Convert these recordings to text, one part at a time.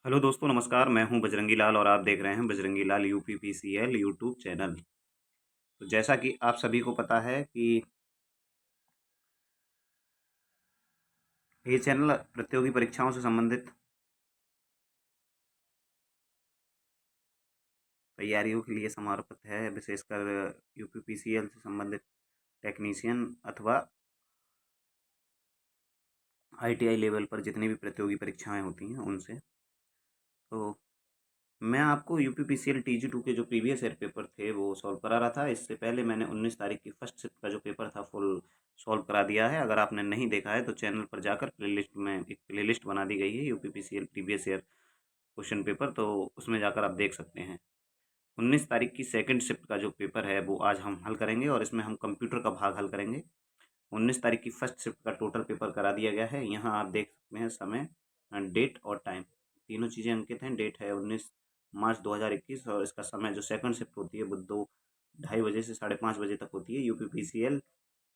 Hello दोस्तों, नमस्कार। मैं हूं बजरंगी लाल और आप देख रहे हैं बजरंगी लाल यूपीपीसीएल यूट्यूब चैनल। तो जैसा कि आप सभी को पता है कि ये चैनल प्रतियोगी परीक्षाओं से संबंधित तैयारियों के लिए समर्पित है, विशेषकर यूपीपीसीएल से संबंधित टेक्नीशियन अथवा आईटीआई लेवल पर जितनी भी प्रतियोगी परीक्षाएं होती हैं उनसे। तो मैं आपको यूपीपीसीएल टीजी 2 के जो प्रीवियस ईयर पेपर थे वो सॉल्व करा रहा था। इससे पहले मैंने 19 तारीख की फर्स्ट शिफ्ट का जो पेपर था फुल सॉल्व करा दिया है। अगर आपने नहीं देखा है तो चैनल पर जाकर प्लेलिस्ट में एक प्लेलिस्ट बना दी गई है UPPCL previous year question paper, तो उसमें जाकर आप देख सकते हैं। 19 तारीख की सेकंड शिफ्ट का जो पेपर है वो आज हम हल करेंगे और इसमें हम कंप्यूटर का भाग हल करेंगे। 19 तारीख की फर्स्ट शिफ्ट का टोटल पेपर करा दिया गया है। यहाँ आप देख सकते हैं समय, डेट और टाइम, तीनों चीज़ें अंकित हैं। डेट है 19 मार्च 2021 और इसका समय जो सेकंड शिफ्ट होती है वो 2:30 बजे से 5:30 बजे तक होती है। यूपीपीसीएल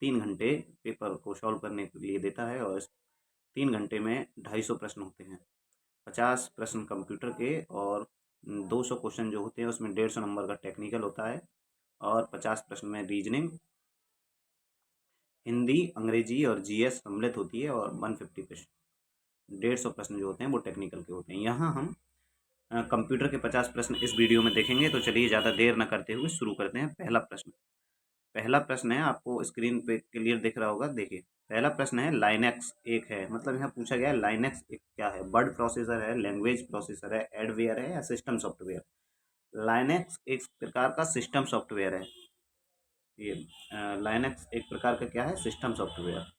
3 घंटे पेपर को सॉल्व करने के लिए देता है और इस 3 घंटे में 250 प्रश्न होते हैं। 50 प्रश्न कंप्यूटर के और 200 क्वेश्चन जो होते हैं उसमें 150 नंबर का टेक्निकल होता है और 50 प्रश्न में रीजनिंग, हिंदी, अंग्रेजी और जीएस सम्मिलित होती है और 150 प्रश्न, 150 प्रश्न जो होते हैं वो टेक्निकल के होते हैं। यहाँ हम कंप्यूटर के 50 प्रश्न इस वीडियो में देखेंगे। तो चलिए ज़्यादा देर न करते हुए शुरू करते हैं। पहला प्रश्न है, आपको स्क्रीन पे क्लियर दिख रहा होगा, देखिए। पहला प्रश्न है लाइनक्स एक है, मतलब यहाँ पूछा गया है लाइनक्स एक क्या है। वर्ड प्रोसेसर है, लैंग्वेज प्रोसेसर है, एडवेयर है या सिस्टम सॉफ्टवेयर। लाइनक्स एक प्रकार का सिस्टम सॉफ्टवेयर है। ये लाइनक्स एक प्रकार का क्या है, सिस्टम सॉफ्टवेयर।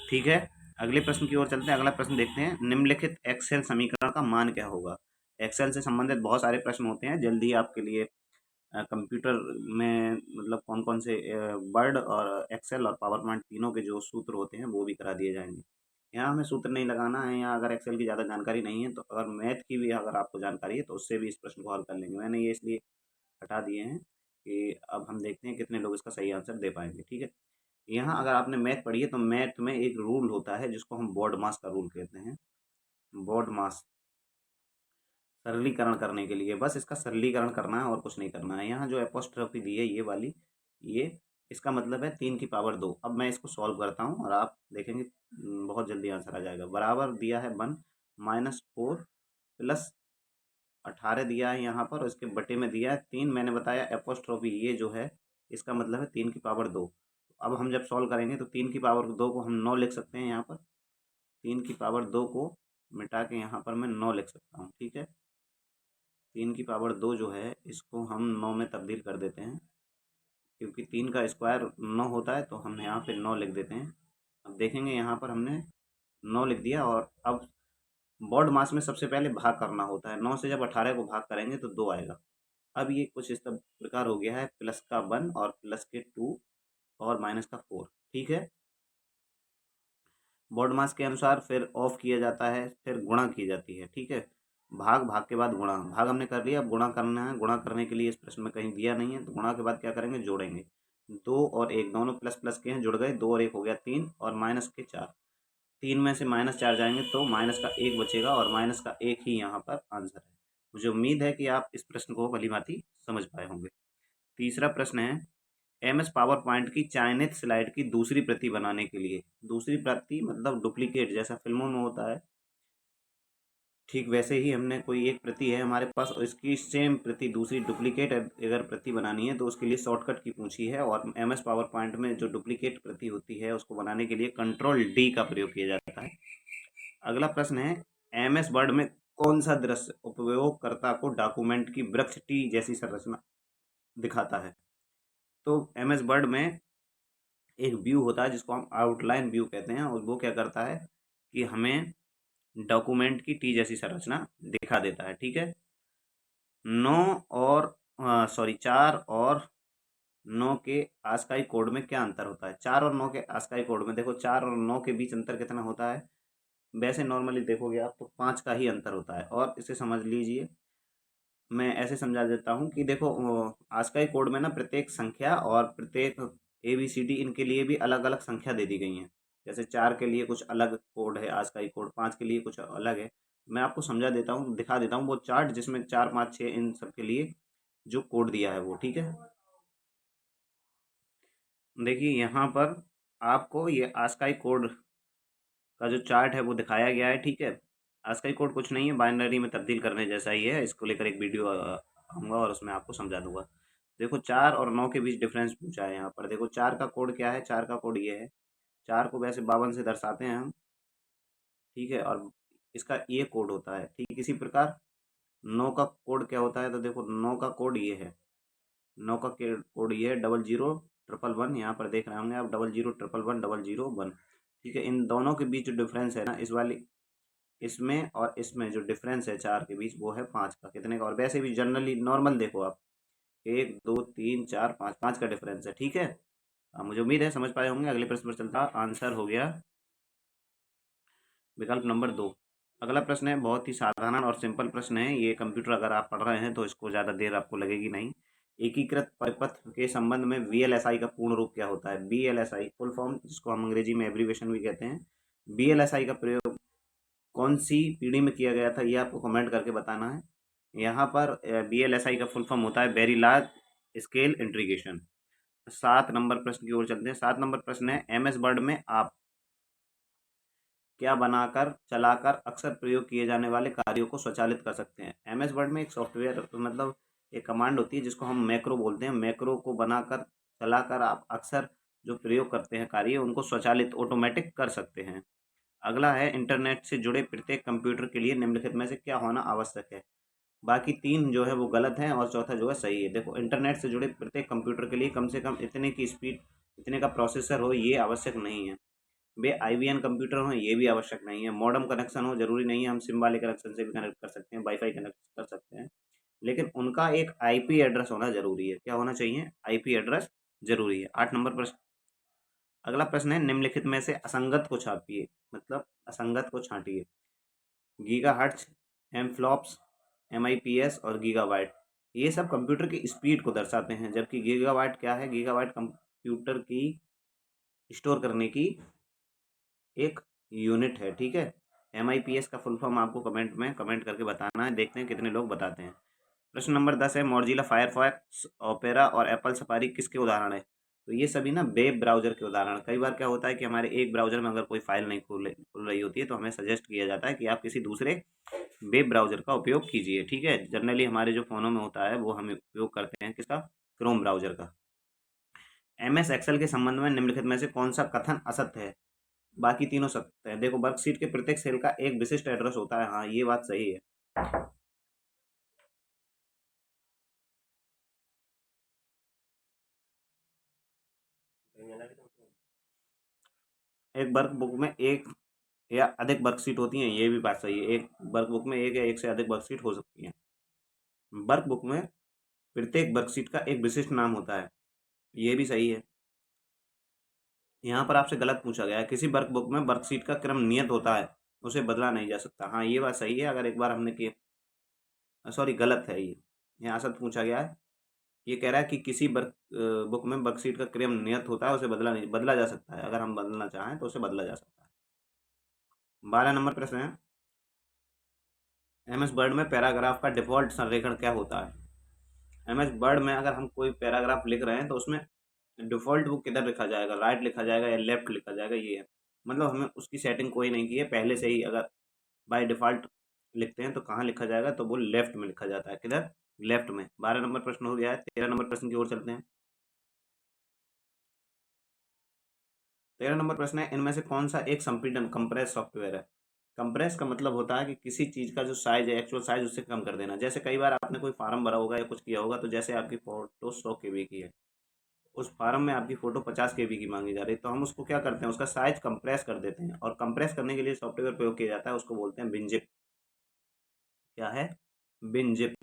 ठीक है, अगले प्रश्न की ओर चलते हैं। अगला प्रश्न देखते हैं, निम्नलिखित एक्सेल समीकरण का मान क्या होगा। एक्सेल से संबंधित बहुत सारे प्रश्न होते हैं। जल्दी आपके लिए कंप्यूटर में मतलब कौन कौन से वर्ड और एक्सेल और पावर पॉइंट तीनों के जो सूत्र होते हैं वो भी करा दिए जाएंगे। यहाँ हमें सूत्र नहीं लगाना है। यहाँ अगर एक्सेल की ज़्यादा जानकारी नहीं है तो अगर मैथ की भी अगर आपको जानकारी है तो उससे भी इस प्रश्न को हल कर लेंगे। मैंने ये इसलिए हटा दिए हैं कि अब हम देखते हैं कितने लोग इसका सही आंसर दे पाएंगे। ठीक है, यहाँ अगर आपने मैथ पढ़ी है तो मैथ में एक रूल होता है जिसको हम बॉड मास का रूल कहते हैं। बॉड मास सरलीकरण करने के लिए, बस इसका सरलीकरण करना है और कुछ नहीं करना है। यहाँ जो एपोस्ट्रोफी दी है ये वाली, ये इसका मतलब है 3 की पावर 2। अब मैं इसको सॉल्व करता हूँ और आप देखेंगे बहुत जल्दी आंसर आ जाएगा। बराबर दिया है 1, -4 प्लस 18 दिया है यहाँ पर और इसके बटे में दिया है 3। मैंने बताया एपोस्ट्रोफी ये जो है इसका मतलब है 3 की पावर 2। अब हम जब सॉल्व करेंगे तो 3 की पावर 2 को हम 9 लिख सकते हैं। यहाँ पर 3 की पावर 2 को मिटा के यहाँ पर मैं 9 लिख सकता हूँ। ठीक है, 3 की पावर 2 जो है इसको हम 9 में तब्दील कर देते हैं, क्योंकि 3 का स्क्वायर 9 होता है तो हम यहाँ पे 9 लिख देते हैं। अब देखेंगे यहाँ पर हमने 9 लिख दिया और अब बॉड मास में सबसे पहले भाग करना होता है। 9 से जब 18 को भाग करेंगे तो 2 आएगा। अब ये कुछ इस प्रकार हो गया है, प्लस का 1 और प्लस के 2 और माइनस का 4। ठीक है, बॉड मास के अनुसार फिर ऑफ किया जाता है, फिर गुणा की जाती है। ठीक है, भाग, भाग के बाद गुणा, भाग हमने कर लिया, अब गुणा करना है। गुणा करने के लिए इस प्रश्न में कहीं दिया नहीं है तो गुणा के बाद क्या करेंगे, जोड़ेंगे। 2 और 1 दोनों प्लस प्लस के हैं, जुड़ गए। 2 और 1 हो गया 3 और माइनस के 4। 3 में से -4 जाएंगे तो माइनस का 1 बचेगा और माइनस का 1 ही यहाँ पर आंसर है। मुझे उम्मीद है कि आप इस प्रश्न को भली-भांति समझ पाए होंगे। तीसरा प्रश्न है, एमएस पावर पॉइंट की चयनित स्लाइड की दूसरी प्रति बनाने के लिए, दूसरी प्रति मतलब डुप्लीकेट, जैसा फिल्मों में होता है ठीक वैसे ही हमने कोई एक प्रति है हमारे पास और इसकी सेम प्रति दूसरी डुप्लीकेट अगर प्रति बनानी है तो उसके लिए शॉर्टकट की पूछी है। और एमएस पावर पॉइंट में जो डुप्लीकेट प्रति होती है उसको बनाने के लिए कंट्रोल D का प्रयोग किया जाता है। अगला प्रश्न है, एमएस वर्ड में कौन सा दृश्य उपयोगकर्ता को डॉक्यूमेंट की वृक्ष टी जैसी संरचना दिखाता है। तो एमएस वर्ड में एक व्यू होता है जिसको हम आउटलाइन व्यू कहते हैं और वो क्या करता है कि हमें डॉक्यूमेंट की टी जैसी संरचना दिखा देता है। ठीक है, 9 और 4 और 9 के आस्काई कोड में क्या अंतर होता है। 4 और 9 के आस्काई कोड में देखो, 4 और 9 के बीच अंतर कितना होता है। वैसे नॉर्मली देखोगे आप तो 5 का ही अंतर होता है। और इसे समझ लीजिए, मैं ऐसे समझा देता हूँ कि देखो आस्काई कोड में ना प्रत्येक संख्या और प्रत्येक ABCD इनके लिए भी अलग अलग संख्या दे दी गई हैं। जैसे 4 के लिए कुछ अलग कोड है आस्काई कोड, 5 के लिए कुछ अलग है। मैं आपको समझा देता हूँ, दिखा देता हूँ वो चार्ट जिसमें 4 5 6 इन सब के लिए जो कोड दिया है वो, ठीक है। देखिए यहाँ पर आपको ये आस्काई कोड का जो चार्ट है वो दिखाया गया है, ठीक है। आस्काई कोड कुछ नहीं है, बाइनरी में तब्दील करने जैसा ही है। इसको लेकर एक वीडियो आऊँगा और उसमें आपको समझा दूंगा। देखो 4 और 9 के बीच डिफरेंस पूछा है यहाँ पर। देखो 4 का कोड क्या है, 4 का कोड ये है। 4 को वैसे 52 से दर्शाते हैं हम, ठीक है, और इसका ये कोड होता है, ठीक। इसी प्रकार 9 का कोड क्या होता है, तो देखो 9 का कोड ये है। 9 का कोड ये है 001111। यहाँ पर देख रहे होंगे आप 00111101, ठीक है। इन दोनों के बीच जो डिफरेंस है ना, इस वाली इसमें और इसमें जो डिफरेंस है 4 के बीच, वो है 5 का। कितने का? और वैसे भी जनरली नॉर्मल देखो आप, 1 2 3 4 5, 5 का डिफरेंस है, ठीक है। मुझे उम्मीद है समझ पाए होंगे। अगले प्रश्न पर चलता। आंसर हो गया विकल्प नंबर 2। अगला प्रश्न है बहुत ही साधारण और सिंपल प्रश्न है। ये कंप्यूटर अगर आप पढ़ रहे हैं तो इसको ज़्यादा देर आपको लगेगी नहीं। एकीकृत परिपथ के संबंध में वीएलएसआई का पूर्ण रूप क्या होता है? वीएलएसआई फुल फॉर्म, जिसको हम अंग्रेजी में एब्रीविएशन भी कहते हैं। वीएलएसआई का प्रयोग कौन सी पीढ़ी में किया गया था, ये आपको कमेंट करके बताना है। यहाँ पर वीएलएसआई का फुल फॉर्म होता है very large scale integration. 7 number प्रश्न की ओर चलते हैं। 7 नंबर प्रश्न है एमएस वर्ड में आप क्या बनाकर चलाकर अक्सर प्रयोग किए जाने वाले कार्यों को स्वचालित कर सकते हैं? एमएस वर्ड में एक सॉफ्टवेयर, मतलब एक कमांड होती है जिसको हम मैक्रो बोलते हैं। मैक्रो को बनाकर चलाकर आप अक्सर जो प्रयोग करते हैं कार्य, उनको स्वचालित ऑटोमेटिक कर सकते हैं। अगला है इंटरनेट से जुड़े प्रत्येक कंप्यूटर के लिए निम्नलिखित में से क्या होना आवश्यक है? बाकी 3 जो है वो गलत हैं और चौथा जो है सही है। देखो इंटरनेट से जुड़े प्रत्येक कंप्यूटर के लिए कम से कम इतने की स्पीड, इतने का प्रोसेसर हो, ये आवश्यक नहीं है। वे आईबीएन कंप्यूटर हों, ये भी आवश्यक नहीं है। मॉडेम कनेक्शन हो, जरूरी नहीं है। हम सिम वाले कनेक्शन से भी कनेक्ट कर सकते हैं, वाईफाई कनेक्ट कर सकते हैं। लेकिन उनका एक आईपी एड्रेस होना जरूरी है। क्या होना चाहिए? आईपी एड्रेस जरूरी है। 8 नंबर प्रश्न। अगला प्रश्न है निम्नलिखित में से असंगत को छापिए, मतलब असंगत को छांटिए। गीगाहर्ट्ज, एमफ्लॉप्स, एमआईपीएस और गीगाबाइट, ये सब कंप्यूटर की स्पीड को दर्शाते हैं। जबकि गीगाबाइट क्या है? गीगाबाइट कंप्यूटर की स्टोर करने की एक यूनिट है, ठीक है। एमआईपीएस का फुल फॉर्म आपको कमेंट में कमेंट करके बताना है। देखते हैं कितने लोग बताते हैं। प्रश्न नंबर 10 है मोजिला फायरफॉक्स, ओपेरा और एप्पल सफारी किसके उदाहरण है? तो ये सभी ना वेब ब्राउजर के उदाहरण। कई बार क्या होता है कि हमारे एक ब्राउजर में अगर कोई फाइल नहीं खुल रही होती है, तो हमें सजेस्ट किया जाता है कि आप किसी दूसरे वेब ब्राउजर का उपयोग कीजिए, ठीक है। जनरली हमारे जो फ़ोनों में होता है वो हम उपयोग करते हैं किसका? क्रोम ब्राउजर का। एमएस एक्सेल के संबंध में निम्नलिखित में से कौन सा कथन असत्य है? बाकी तीनों सत्य है। देखो वर्कशीट के प्रत्येक सेल का एक विशिष्ट एड्रेस होता है, हाँ ये बात सही है। एक वर्क बुक में एक या अधिक वर्कशीट होती हैं, ये भी बात सही है। एक वर्क बुक में एक या एक से अधिक वर्कशीट हो सकती हैं। वर्क बुक में प्रत्येक वर्कशीट का एक विशिष्ट नाम होता है, ये भी सही है। यहाँ पर आपसे गलत पूछा गया है। किसी वर्क बुक में वर्कशीट का क्रम नियत होता है, उसे बदला नहीं जा सकता। हाँ ये बात सही है। अगर एक बार हमने किए, सॉरी गलत है ये, यहाँ सत्य पूछा गया है। ये कह रहा है कि किसी वर्क बुक में वर्कशीट का क्रम नियत होता है, उसे बदला जा सकता है। अगर हम बदलना चाहें तो उसे बदला जा सकता है। 12 नंबर प्रश्न है एमएस वर्ड में पैराग्राफ का डिफ़ॉल्ट संरेखण क्या होता है? एमएस वर्ड में अगर हम कोई पैराग्राफ लिख रहे हैं तो उसमें डिफ़ॉल्ट वो किधर लिखा जाएगा? राइट लिखा जाएगा या लेफ्ट लिखा जाएगा, ये है। मतलब हमें उसकी सेटिंग कोई नहीं की है पहले से ही। अगर बाय डिफ़ॉल्ट लिखते हैं तो कहाँ लिखा जाएगा? तो वो लेफ्ट में लिखा जाता है। किधर? लेफ्ट में। 12 नंबर प्रश्न हो गया है। 13 नंबर प्रश्न की ओर चलते हैं। 13 नंबर प्रश्न है इनमें से कौन सा एक संपीड़न कंप्रेस सॉफ्टवेयर है? कंप्रेस का मतलब होता है कि किसी चीज़ का जो साइज है, एक्चुअल साइज, उससे कम कर देना। जैसे कई बार आपने कोई फार्म भरा होगा या कुछ किया होगा, तो जैसे आपकी फ़ोटो 100 KB की है, उस फार्म में आपकी फ़ोटो 50 KB की मांगी जा रही है, तो हम उसको क्या करते हैं? उसका साइज कंप्रेस कर देते हैं। और कंप्रेस करने के लिए सॉफ्टवेयर प्रयोग किया जाता है, उसको बोलते हैं विनजिप। क्या है? विनजिप।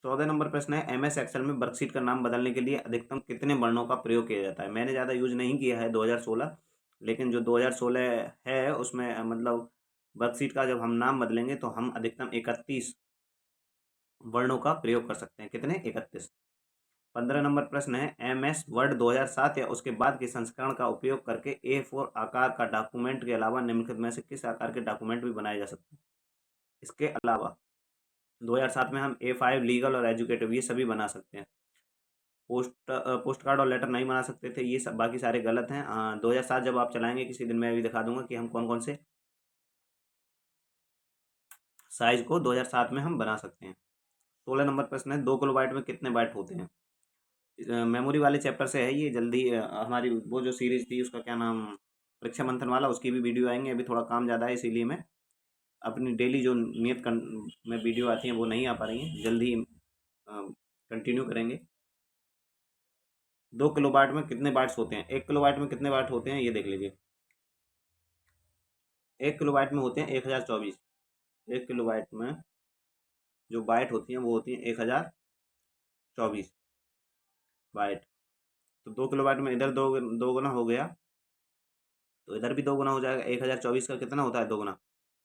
14 नंबर प्रश्न है एमएस एक्सेल में वर्कशीट का नाम बदलने के लिए अधिकतम कितने वर्णों का प्रयोग किया जाता है? मैंने ज़्यादा यूज नहीं किया है 2016, लेकिन जो 2016 है उसमें मतलब वर्कशीट का जब हम नाम बदलेंगे तो हम अधिकतम 31 वर्णों का प्रयोग कर सकते हैं। कितने? 31। 15 नंबर प्रश्न है एम एस वर्ड 2007 या उसके बाद के संस्करण का उपयोग करके A4 आकार का डॉक्यूमेंट के अलावा निम्नलिखित में से किस आकार के डॉक्यूमेंट भी बनाए जा सकते हैं? इसके अलावा 2007 में हम A5 लीगल और एजुकेटिव ये सभी बना सकते हैं। पोस्ट कार्ड और लेटर नहीं बना सकते थे, ये सब बाकी सारे गलत हैं। 2007 जब आप चलाएंगे किसी दिन, मैं भी दिखा दूंगा कि हम कौन कौन से साइज को 2007 में हम बना सकते हैं। 16 नंबर प्रश्न है, 2 किलोबाइट में कितने बाइट होते हैं? मेमोरी वाले चैप्टर से है ये। जल्दी हमारी वो जो सीरीज थी उसका क्या नाम, परीक्षा मंथन वाला, उसकी भी वीडियो आएंगे। अभी थोड़ा काम ज़्यादा है, इसीलिए मैं अपनी डेली जो में वीडियो आती हैं वो नहीं आ पा रही हैं, जल्दी कंटिन्यू करेंगे। 2 किलोबाइट में कितने बाइट्स होते हैं? 1 किलोबाइट में कितने बाइट होते हैं ये देख लीजिए। 1 किलोबाइट में होते हैं 1024। 1 किलोबाइट में जो बाइट होती हैं वो होती हैं 1024 बाइट। तो 2 किलोबाइट में इधर दो गुना हो गया, तो इधर भी 2 गुना हो जाएगा। 1024 का कितना होता है 2 गुना?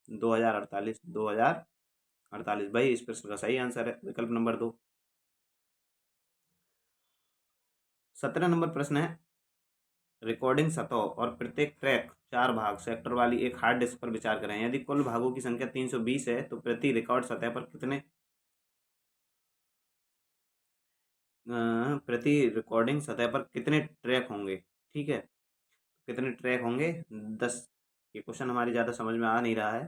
2048। 2048 भाई इस प्रश्न का सही आंसर है विकल्प नंबर 2। 17 नंबर प्रश्न है, रिकॉर्डिंग सतह और प्रत्येक ट्रैक 4 भाग सेक्टर वाली एक हार्ड डिस्क पर विचार करें। यदि कुल भागों की संख्या 320 है तो प्रति रिकॉर्ड सतह पर कितने प्रति रिकॉर्डिंग सतह पर कितने ट्रैक होंगे? ठीक है, कितने ट्रैक होंगे? 10। ये क्वेश्चन हमारी ज़्यादा समझ में आ नहीं रहा है,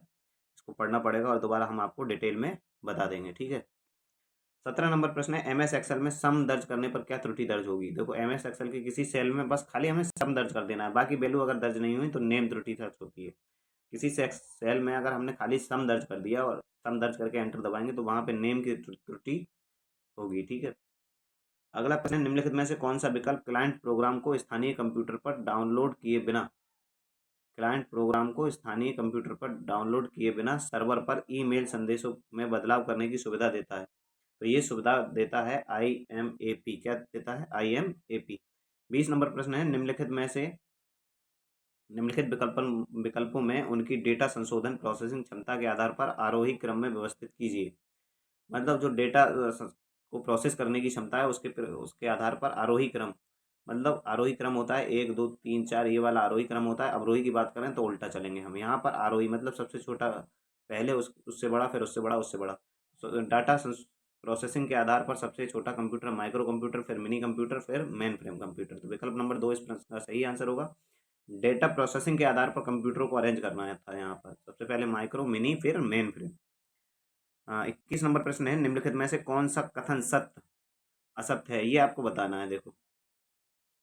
इसको पढ़ना पड़ेगा और दोबारा हम आपको डिटेल में बता देंगे। ठीक है। 17 नंबर प्रश्न है, एम एस एक्सेल में सम दर्ज करने पर क्या त्रुटि दर्ज होगी? देखो, एम एस एक्सेल के किसी सेल में बस खाली हमें सम दर्ज कर देना है, बाकी वैल्यू अगर दर्ज नहीं हुई तो नेम त्रुटि दर्ज होती है। किसी से सेल में अगर हमने खाली सम दर्ज कर दिया और सम दर्ज करके एंटर दबाएंगे तो वहां पे नेम की त्रुटि होगी। ठीक है। अगला प्रश्न, निम्नलिखित में से कौन सा विकल्प क्लाइंट प्रोग्राम को स्थानीय कंप्यूटर पर डाउनलोड किए बिना सर्वर पर ईमेल संदेशों में बदलाव करने की सुविधा देता है? तो ये सुविधा देता है IMAP। क्या देता है? IMAP। 20 नंबर प्रश्न है, निम्नलिखित विकल्पों में उनकी डेटा संशोधन प्रोसेसिंग क्षमता के आधार पर आरोही क्रम में व्यवस्थित कीजिए। मतलब जो डेटा को प्रोसेस करने की क्षमता है उसके आधार पर आरोही क्रम, मतलब आरोही क्रम होता है 1 2 3 4, ये वाला आरोही क्रम होता है। अवरोही की बात करें तो उल्टा चलेंगे हम। यहाँ पर आरोही मतलब सबसे छोटा पहले, उससे बड़ा, फिर उससे बड़ा, उससे बड़ा। डाटा प्रोसेसिंग के आधार पर सबसे छोटा कंप्यूटर माइक्रो कंप्यूटर, फिर मिनी कंप्यूटर, फिर मेन फ्रेम कंप्यूटर। तो विकल्प नंबर 2 इस प्रश्न का सही आंसर होगा। डेटा प्रोसेसिंग के आधार पर कंप्यूटरों को अरेंज करना था यहाँ पर, सबसे पहले माइक्रो, मिनी, फिर मेन फ्रेम। 21 नंबर प्रश्न है, निम्नलिखित में से कौन सा कथन सत्य असत्य है? ये आपको बताना है। देखो,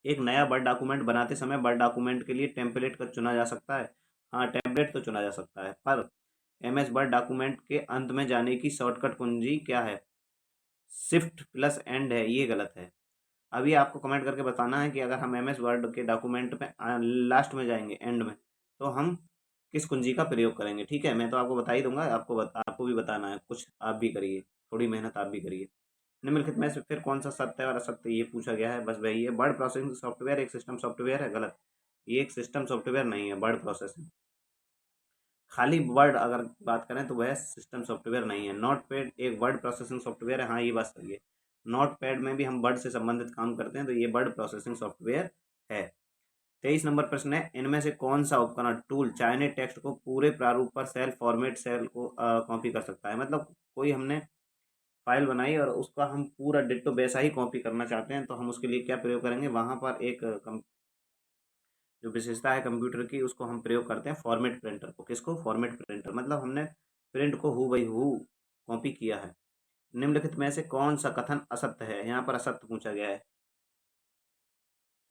एक नया वर्ड डॉक्यूमेंट बनाते समय वर्ड डॉक्यूमेंट के लिए टेम्पलेट का चुना जा सकता है। हाँ, टेम्पलेट तो चुना जा सकता है, पर MS वर्ड डॉक्यूमेंट के अंत में जाने की शॉर्टकट कुंजी क्या है? शिफ्ट प्लस एंड है, ये गलत है। अभी आपको कमेंट करके बताना है कि अगर हम MS वर्ड के डॉक्यूमेंट में लास्ट में जाएंगे, एंड में, तो हम किस कुंजी का प्रयोग करेंगे। ठीक है, मैं तो आपको बता ही दूंगा, आपको भी बताना है। कुछ आप भी करिए, थोड़ी मेहनत आप भी करिए। निम्नलिखित में से फिर कौन सा सत्य है और असत्य ये पूछा गया है, बस वही है। वर्ड प्रोसेसिंग सॉफ्टवेयर एक सिस्टम सॉफ्टवेयर है? गलत, ये एक सिस्टम सॉफ्टवेयर नहीं है वर्ड प्रोसेसिंग। खाली वर्ड अगर बात करें तो वह सिस्टम सॉफ्टवेयर नहीं है। नोट पैड एक वर्ड प्रोसेसिंग सॉफ्टवेयर है, हाँ ये बात सही है। नोट पैड में भी हम वर्ड से संबंधित काम करते हैं, तो ये वर्ड प्रोसेसिंग सॉफ्टवेयर है। 23 नंबर प्रश्न है, इनमें से कौन सा उपकरण टूल चयनित टेक्स्ट को पूरे प्रारूप पर सेल फॉर्मेट सेल को कॉपी कर सकता है? मतलब कोई हमने फाइल बनाई और उसका हम पूरा डिट्टो वैसा ही कॉपी करना चाहते हैं, तो हम उसके लिए क्या प्रयोग करेंगे? वहाँ पर एक जो विशेषता है कंप्यूटर की, उसको हम प्रयोग करते हैं फॉर्मेट प्रिंटर को। किसको? Format printer. मतलब हमने प्रिंट को हु बाई हु कॉपी किया है। निम्नलिखित में से कौन सा कथन असत्य है? यहाँ पर असत्य पूछा गया है,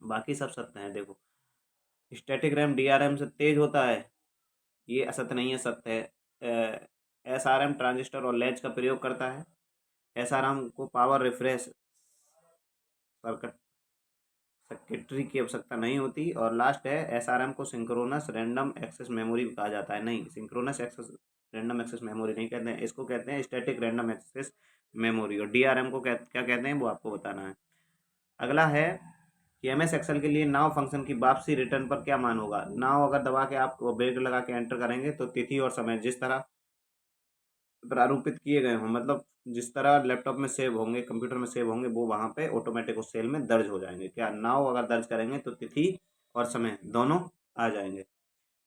बाकी सब सत्य है। देखो, स्टैटिक रैम DRM से तेज होता है, ये असत्य नहीं है, सत्य है। SRM ट्रांजिस्टर और लैच का प्रयोग करता है। SRM को पावर रिफ्रेश सर्किट सर्किटरी की आवश्यकता नहीं होती। और लास्ट है, SRM को सिंक्रोनस रैंडम एक्सेस मेमोरी कहा जाता है। नहीं, synchronous access random access memory नहीं कहते हैं, इसको कहते हैं स्टैटिक रैंडम एक्सेस मेमोरी। और DRM को क्या कहते हैं वो आपको बताना है। अगला है कि MS एक्सेल के लिए नाउ फंक्शन की वापसी रिटर्न पर क्या मान होगा? नाउ अगर दबा के आप ब्रेक लगा के एंटर करेंगे तो तिथि और समय जिस तरह प्रारूपित किए गए हों, मतलब जिस तरह लैपटॉप में सेव होंगे, कंप्यूटर में सेव होंगे, वो वहाँ पे ऑटोमेटिक उस सेल में दर्ज हो जाएंगे। क्या नाउ अगर दर्ज करेंगे तो तिथि और समय दोनों आ जाएंगे।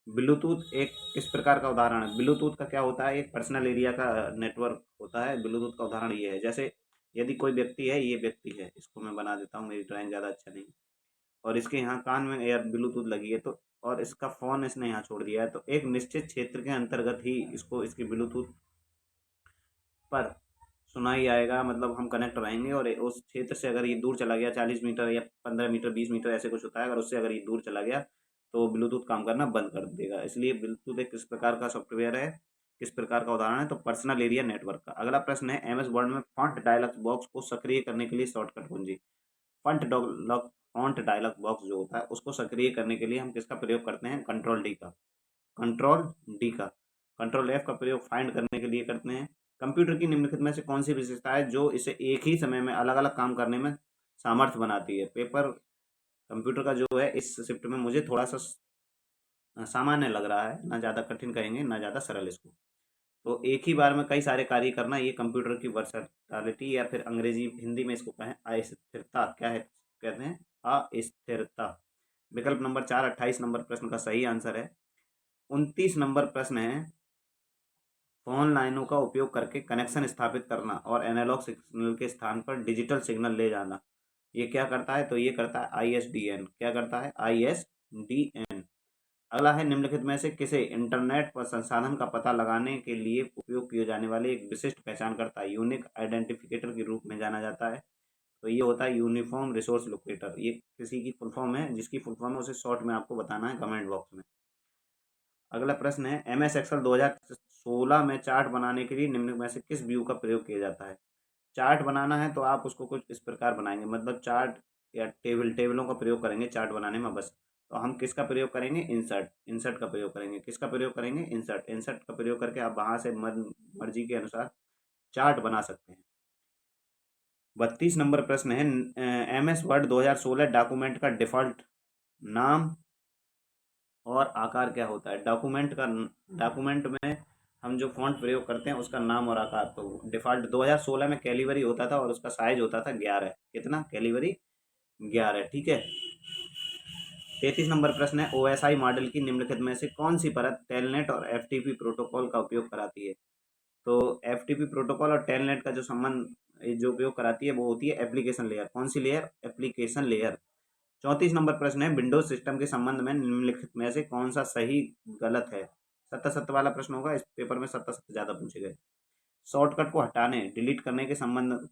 ब्लूटूथ एक किस प्रकार का उदाहरण है? ब्लूटूथ का क्या होता है? एक पर्सनल एरिया का नेटवर्क होता है। ब्लूटूथ का उदाहरण ये है, जैसे यदि कोई व्यक्ति है, ये व्यक्ति है, इसको मैं बना देता हूँ, मेरी ड्राइंग ज़्यादा अच्छा नहीं है, और इसके यहाँ कान में एयर ब्लूटूथ लगी है, तो और इसका फ़ोन इसने यहाँ छोड़ दिया है, तो एक निश्चित क्षेत्र के अंतर्गत ही इसको इसकी ब्लूटूथ पर सुना ही आएगा, मतलब हम कनेक्ट रहेंगे, और उस क्षेत्र से अगर ये दूर चला गया 40 मीटर या 15 मीटर 20 मीटर ऐसे कुछ होता है, अगर उससे अगर ये दूर चला गया तो ब्लूटूथ काम करना बंद कर देगा। इसलिए ब्लूटूथ एक किस प्रकार का सॉफ्टवेयर है, किस प्रकार का उदाहरण है, तो पर्सनल एरिया नेटवर्क का। अगला प्रश्न है, एमएस वर्ड में फॉन्ट डायलॉग बॉक्स को सक्रिय करने के लिए शॉर्टकट कुंजी। फॉन्ट डायलॉग बॉक्स जो होता है उसको सक्रिय करने के लिए हम किसका प्रयोग करते हैं? कंट्रोल डी का। कंट्रोल डी का। कंट्रोल एफ का प्रयोग फाइंड करने के लिए करते हैं। कंप्यूटर की निम्नलिखित में से कौन सी विशेषता है जो इसे एक ही समय में अलग अलग काम करने में सामर्थ्य बनाती है? पेपर कंप्यूटर का जो है इस शिफ्ट में मुझे थोड़ा सा सामान्य लग रहा है, ना ज़्यादा कठिन कहेंगे ना ज़्यादा सरल इसको। तो एक ही बार में कई सारे कार्य करना, ये कंप्यूटर की वर्सटालिटी, या फिर अंग्रेजी हिंदी में इसको कहें अस्थिरता, क्या है कहते हैं? अस्थिरता। विकल्प नंबर 4 28 नंबर प्रश्न का सही आंसर है। 29 नंबर प्रश्न है, फोन लाइनों का उपयोग करके कनेक्शन स्थापित करना और एनालॉग सिग्नल के स्थान पर डिजिटल सिग्नल ले जाना, ये क्या करता है? तो ये करता है ISDN। क्या करता है? ISDN। अगला है, निम्नलिखित में से किसे इंटरनेट पर संसाधन का पता लगाने के लिए उपयोग किए जाने वाले एक विशिष्ट पहचानकर्ता यूनिक आइडेंटिफिकेटर के रूप में जाना जाता है? तो ये होता है यूनिफॉर्म रिसोर्स लोकेटर। ये किसी की फुल फॉर्म है, जिसकी फुल फॉर्म है उसे शॉर्ट में आपको बताना है कमेंट बॉक्स में। अगला प्रश्न है, MS एक्सेल 2016 में चार्ट बनाने के लिए निम्न में से किस व्यू का प्रयोग किया जाता है? चार्ट बनाना है तो आप उसको कुछ इस प्रकार बनाएंगे, मतलब चार्ट या टेबलों का प्रयोग करेंगे चार्ट बनाने में बस। तो हम किसका प्रयोग करेंगे? इंसर्ट। इंसर्ट का प्रयोग करेंगे। किसका प्रयोग करेंगे? इंसर्ट। इंसर्ट का प्रयोग करके आप वहाँ से मर्जी के अनुसार चार्ट बना सकते हैं। 32 नंबर प्रश्न है, MS वर्ड 2016 डॉक्यूमेंट का डिफ़ॉल्ट नाम और आकार क्या होता है? डॉक्यूमेंट में हम जो फ़ॉन्ट प्रयोग करते हैं उसका नाम और आकार, तो डिफ़ॉल्ट 2016 में कैलिबरी होता था और उसका साइज़ होता था 11। कितना? कैलिबरी 11। ठीक है। 33 नंबर प्रश्न है, OSI मॉडल की निम्नलिखित में से कौन सी परत टेलनेट और FTP प्रोटोकॉल का उपयोग कराती है? तो FTP प्रोटोकॉल और टेलनेट का जो संबंध, जो उपयोग कराती है वो होती है एप्लीकेशन लेयर। कौन सी लेयर? Application layer. 34 नंबर प्रश्न है, विंडोज सिस्टम के संबंध में निम्नलिखित में से कौन सा सही गलत है? सत्य सत्य वाला प्रश्न होगा, इस पेपर में सत्य सत्य ज़्यादा पूछे गए। शॉर्टकट को हटाने, डिलीट करने के संबंध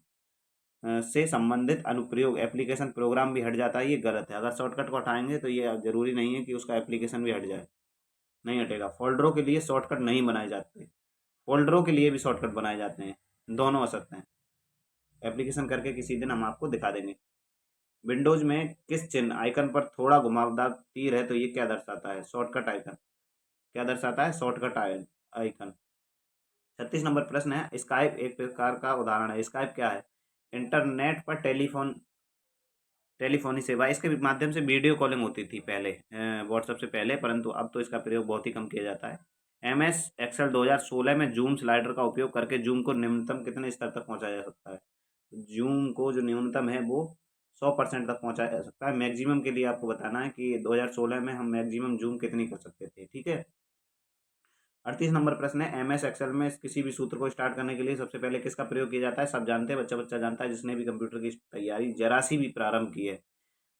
से संबंधित अनुप्रयोग एप्लीकेशन प्रोग्राम भी हट जाता है, ये गलत है। अगर शॉर्टकट को हटाएंगे तो ये जरूरी नहीं है कि उसका एप्लीकेशन भी हट जाए, नहीं हटेगा। फोल्डरों के लिए शॉर्टकट नहीं बनाए जाते, फोल्डरों के लिए भी शॉर्टकट बनाए जाते हैं, दोनों असत्य हैं। एप्लीकेशन करके किसी दिन हम आपको दिखा देंगे। विंडोज में किस चिन्ह आइकन पर थोड़ा घुमावदार तीर है, तो ये क्या दर्शाता है? Shortcut icon. क्या दर्शाता है? Shortcut icon. 36 नंबर प्रश्न है, स्काइप एक प्रकार का उदाहरण है। स्काइप क्या है? इंटरनेट पर टेलीफोनी सेवा, इसके माध्यम से वीडियो कॉलिंग होती थी पहले, व्हाट्सएप से पहले, परंतु अब तो इसका प्रयोग बहुत ही कम किया जाता है। MS एक्सेल 2016 में जूम स्लाइडर का उपयोग करके जूम को न्यूनतम कितने स्तर तक पहुंचाया जा सकता है? जूम को जो न्यूनतम है वो 100% तक पहुंचाया जा सकता है। मैक्सिमम के लिए आपको बताना है कि 2016 में हम मैक्सिमम जूम कितनी कर सकते थे। ठीक है। 38 नंबर प्रश्न है, MS एक्सेल में किसी भी सूत्र को स्टार्ट करने के लिए सबसे पहले किसका प्रयोग किया जाता है? सब जानते हैं, बच्चा बच्चा जानता है, जिसने भी कंप्यूटर की तैयारी जरा सी भी प्रारंभ की है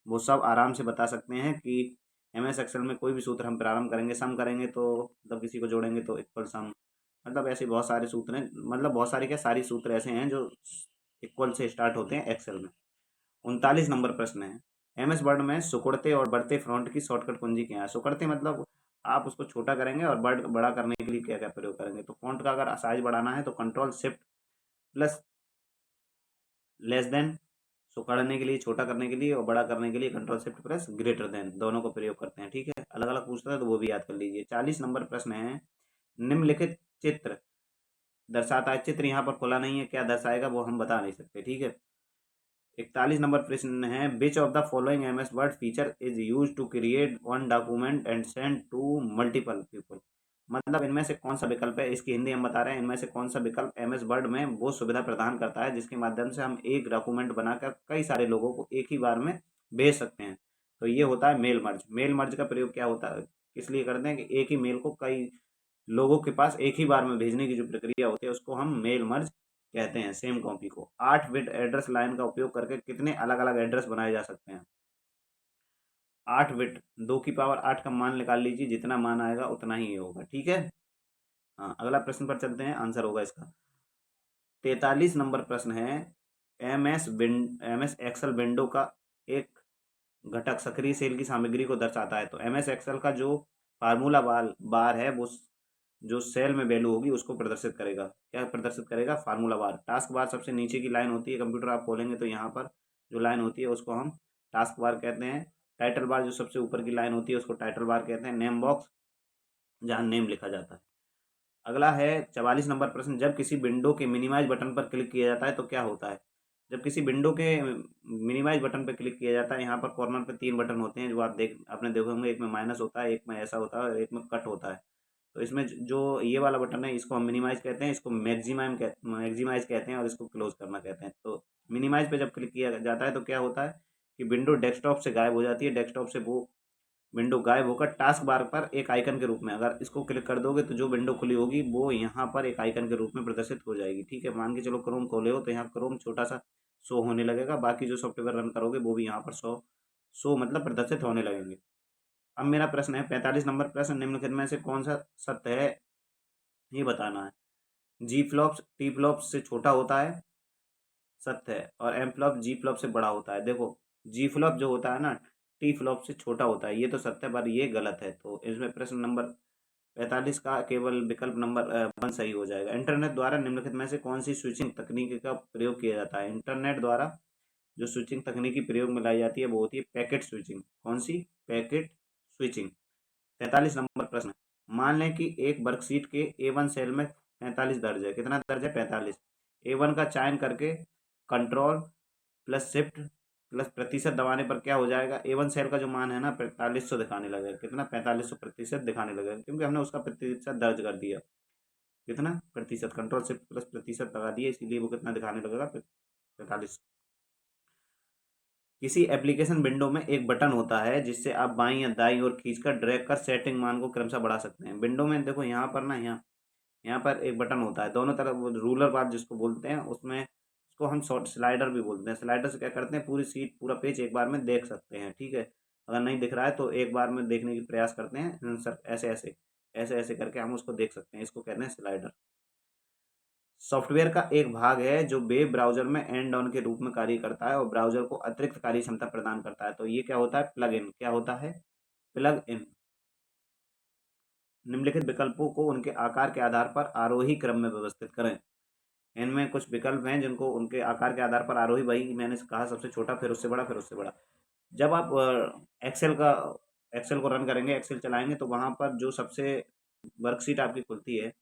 वो सब आराम से बता सकते हैं कि MS एक्सेल में कोई भी सूत्र हम प्रारंभ करेंगे, सम करेंगे तो मतलब किसी को जोड़ेंगे तो इक्वल सम, मतलब ऐसे बहुत सारे सूत्र हैं, मतलब बहुत सारे क्या, सारी सूत्र ऐसे हैं जो इक्वल से स्टार्ट होते हैं एक्सेल में। 39 नंबर प्रश्न है, MS वर्ड में सिकुड़ते और बढ़ते फ्रंट की शॉर्टकट कुंजी क्या है? सिकुड़ते मतलब आप उसको छोटा करेंगे, और बड़ा करने के लिए क्या क्या प्रयोग करेंगे? तो फॉन्ट का अगर साइज बढ़ाना है तो control shift plus less than, सिकुड़ने के लिए, छोटा करने के लिए, और बड़ा करने के लिए control shift plus greater than, दोनों का प्रयोग करते हैं। ठीक है। अलग अलग पूछता है तो वो भी याद कर लीजिए। 40 नंबर प्रश्न है, निम्नलिखित चित्र दर्शाता है, चित्र यहाँ पर खुला नहीं है, क्या दर्शाएगा वो हम बता नहीं सकते। ठीक है। 41 नंबर प्रश्न है, which of the following MS word feature is use to create one document and send to multiple people? मतलब इनमें से कौन सा विकल्प है, इसकी हिंदी हम बता रहे हैं, इनमें से कौन सा विकल्प MS वर्ड में वो सुविधा प्रदान करता है जिसके माध्यम से हम एक डॉक्यूमेंट बनाकर कई सारे लोगों को एक ही बार में भेज सकते हैं? तो ये होता है मेल मर्ज। मेल मर्ज का प्रयोग क्या होता है, इसलिए करते हैं कि एक ही मेल को कई लोगों के पास एक ही बार में भेजने की जो प्रक्रिया होती है उसको हम मेल मर्ज कहते हैं। सेम कॉपी को 8 बिट एड्रेस लाइन का उपयोग करके कितने अलग अलग एड्रेस बनाए जा सकते हैं? 8 बिट, 2 की पावर 8 का मान निकाल लीजिए, जितना मान आएगा उतना ही ये होगा। ठीक है। हाँ, अगला प्रश्न पर चलते हैं, आंसर होगा इसका 43 नंबर प्रश्न है। एम एस एक्सल विंडो का एक घटक सक्रिय सेल की सामग्री को दर्शाता है। तो एम एस एक्सल का जो फार्मूला बार है वो जो सेल में वैल्यू होगी उसको प्रदर्शित करेगा। क्या प्रदर्शित करेगा? फार्मूला बार। टास्क बार सबसे नीचे की लाइन होती है, कंप्यूटर आप खोलेंगे तो यहाँ पर जो लाइन होती है उसको हम टास्क बार कहते हैं। टाइटल बार जो सबसे ऊपर की लाइन होती है उसको टाइटल बार कहते हैं। नेम बॉक्स जहाँ नेम लिखा जाता है। अगला है 44 नंबर प्रश्न, जब किसी विंडो के मिनिमाइज बटन पर क्लिक किया जाता है तो क्या होता है? जब किसी विंडो के मिनिमाइज बटन पर क्लिक किया जाता है, यहाँ पर कॉर्नर पे 3 बटन होते हैं जो आपने देखे होंगे। एक में माइनस होता है, एक में ऐसा होता है और एक में कट होता है। तो इसमें जो ये वाला बटन है इसको हम मिनिमाइज कहते हैं, इसको मैक्सिमाइज कहते हैं और इसको क्लोज करना कहते हैं। तो मिनिमाइज पे जब क्लिक किया जाता है तो क्या होता है कि विंडो डेस्कटॉप से गायब हो जाती है। डेस्कटॉप से वो विंडो गायब होकर टास्क बार पर एक आइकन के रूप में, अगर इसको क्लिक कर दोगे तो जो विंडो खुली होगी वो यहाँ पर एक आइकन के रूप में प्रदर्शित हो जाएगी। ठीक है। मान के चलो क्रोम खोले हो तो यहाँ क्रोम छोटा सा शो होने लगेगा, बाकी जो सॉफ्टवेयर रन करोगे वो भी यहाँ पर शो मतलब प्रदर्शित होने लगेंगे। अब मेरा प्रश्न है 45 नंबर प्रश्न, निम्नलिखित में से कौन सा सत्य है ये बताना है। जी फ्लॉप टी फ्लॉप से छोटा होता है, सत्य है। और एम फ्लॉप जी फ्लॉप से बड़ा होता है। देखो, जी फ्लॉप जो होता है ना टी फ्लॉप से छोटा होता है, ये तो सत्य है पर ये गलत है। तो इसमें प्रश्न नंबर 45 का केवल विकल्प नंबर 1 सही हो जाएगा। इंटरनेट द्वारा निम्नलिखित में से कौन सी स्विचिंग तकनीक का प्रयोग किया जाता है? इंटरनेट द्वारा जो स्विचिंग तकनीकी प्रयोग में लाई जाती है वो होती है पैकेट स्विचिंग। कौन सी? Packet switching. 43 नंबर प्रश्न, मान लें कि एक वर्कशीट के A1 सेल में 45 दर्ज है। कितना दर्ज है? 45। A1 का चयन करके कंट्रोल प्लस शिफ्ट प्लस प्रतिशत दबाने पर क्या हो जाएगा? A1 सेल का जो मान है ना 4500 दिखाने लगेगा। कितना? 4500 प्रतिशत दिखाने लगेगा, क्योंकि हमने उसका प्रतिशत दर्ज कर दिया। कितना प्रतिशत? कंट्रोल शिफ्ट प्लस प्रतिशत लगा दिया, इसीलिए वो कितना दिखाने लगेगा? 45। किसी एप्लीकेशन विंडो में एक बटन होता है जिससे आप बाईं या दाईं ओर खींचकर ड्रैग कर सेटिंग मान को क्रमशः बढ़ा सकते हैं। विंडो में देखो यहाँ पर ना, यहाँ पर एक बटन होता है, दोनों तरफ रूलर बार जिसको बोलते हैं, उसमें उसको हम शॉर्ट स्लाइडर भी बोलते हैं। स्लाइडर से क्या करते हैं, पूरी सीट पूरा पेज एक बार में देख सकते हैं। ठीक है। अगर नहीं दिख रहा है तो एक बार में देखने की प्रयास करते हैं सर, ऐसे ऐसे ऐसे ऐसे करके हम उसको देख सकते हैं। इसको कहते हैं स्लाइडर। सॉफ्टवेयर का एक भाग है जो वेब ब्राउज़र में एंड ऑन के रूप में कार्य करता है और ब्राउज़र को अतिरिक्त कार्य क्षमता प्रदान करता है। तो ये क्या होता है? Plug in. क्या होता है? Plug in. निम्नलिखित विकल्पों को उनके आकार के आधार पर आरोही क्रम में व्यवस्थित करें। इनमें कुछ विकल्प हैं जिनको उनके आकार के आधार पर आरोही, वही मैंने कहा, सबसे छोटा फिर उससे बड़ा फिर उससे बड़ा। जब आप एक्सेल का एक्सेल को रन करेंगे, एक्सेल चलाएंगे तो वहाँ पर जो सबसे वर्कशीट आपकी खुलती है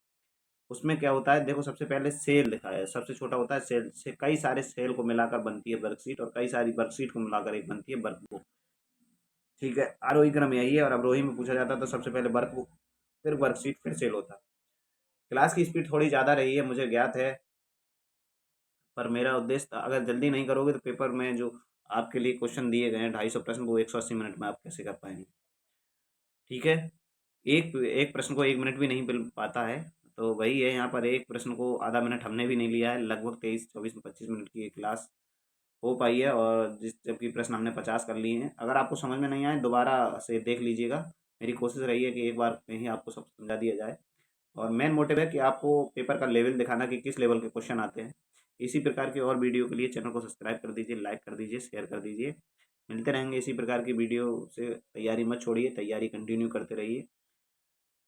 उसमें क्या होता है? देखो, सबसे पहले सेल लिखा है, सबसे छोटा होता है सेल। से कई सारे सेल को मिलाकर बनती है वर्कशीट और कई सारी वर्कशीट को मिलाकर एक बनती है वर्कबुक। ठीक है। आरोही क्रम यही है और अवरोही में पूछा जाता है तो सबसे पहले वर्कबुक, फिर वर्कशीट, फिर सेल होता है। क्लास की स्पीड थोड़ी ज़्यादा रही है, मुझे ज्ञात है, पर मेरा उद्देश्य था अगर जल्दी नहीं करोगे तो पेपर में जो आपके लिए क्वेश्चन दिए गए हैं 250 प्रश्न, वो 180 मिनट में आप कैसे कर पाएंगे? ठीक है। एक एक प्रश्न को 1 मिनट भी नहीं मिल पाता है, तो वही है, यहाँ पर एक प्रश्न को आधा मिनट हमने भी नहीं लिया है। लगभग 23 24 25 मिनट की ये क्लास हो पाई है और जबकि प्रश्न हमने 50 कर लिए हैं। अगर आपको समझ में नहीं आए दोबारा से देख लीजिएगा। मेरी कोशिश रही है कि एक बार में ही आपको सब समझा दिया जाए और मेन मोटिव है कि आपको पेपर का लेवल दिखाना कि किस लेवल के क्वेश्चन आते हैं। इसी प्रकार की और वीडियो के लिए चैनल को सब्सक्राइब कर दीजिए, लाइक कर दीजिए, शेयर कर दीजिए। मिलते रहेंगे इसी प्रकार की वीडियो से। तैयारी मत छोड़िए, तैयारी कंटिन्यू करते रहिए।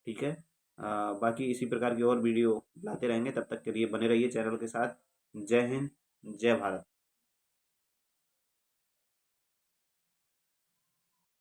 ठीक है। बाकी इसी प्रकार की और वीडियो लाते रहेंगे, तब तक के लिए बने रहिए चैनल के साथ। जय हिंद, जय भारत।